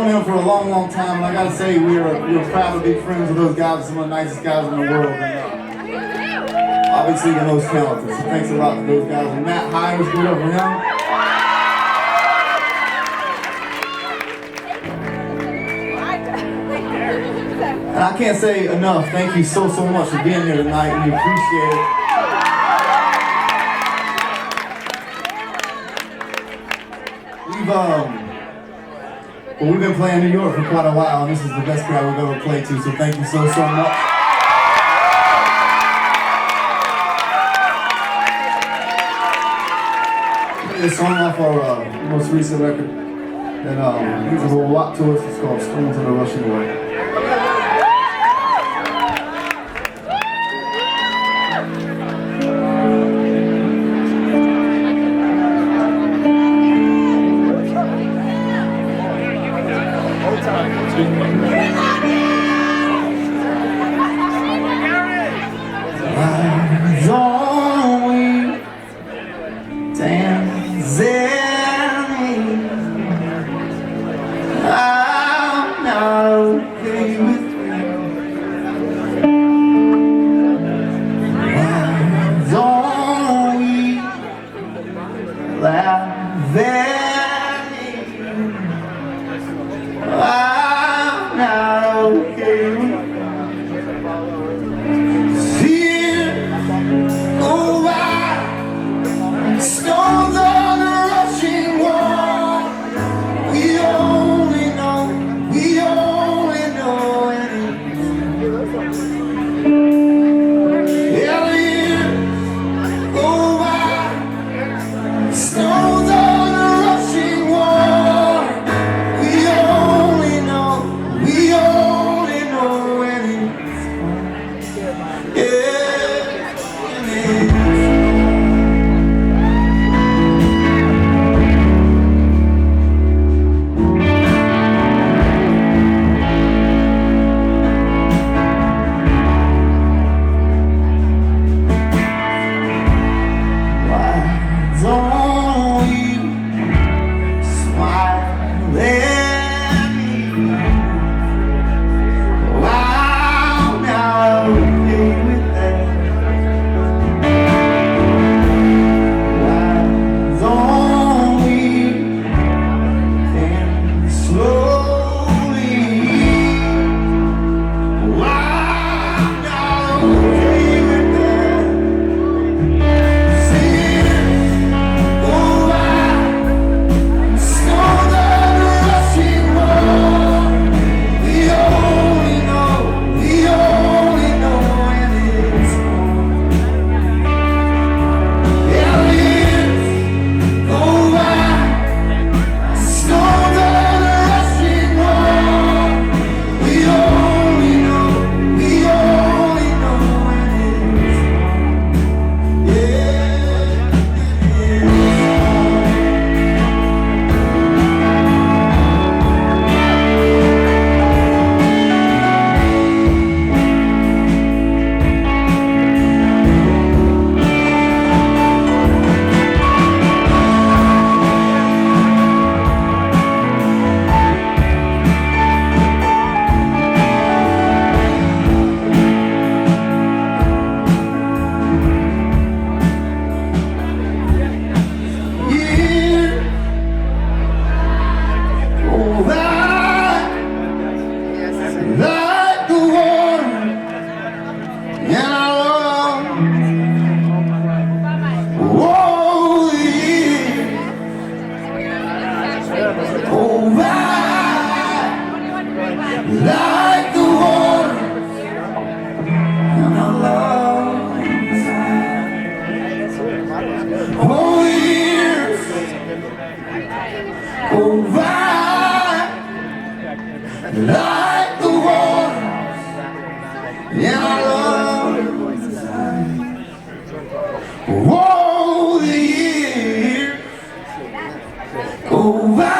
known them for a long, long time, and I gotta say we were proud to be friends with those guys, some of the nicest guys in the world. And obviously the most talented. So thanks a lot to those guys. And Matt Hires, good up for him. And I can't say enough, thank you so much for being here tonight. We appreciate it. We've been playing New York for quite a while, and this is the best crowd we've ever played to, so thank you so much. Play a song off our most recent record that means a whole lot to us. It's called Stones That Are Rushing Away. Like the water, and I love inside. Oh, years go by like the water, and I love inside. Oh, the years go by.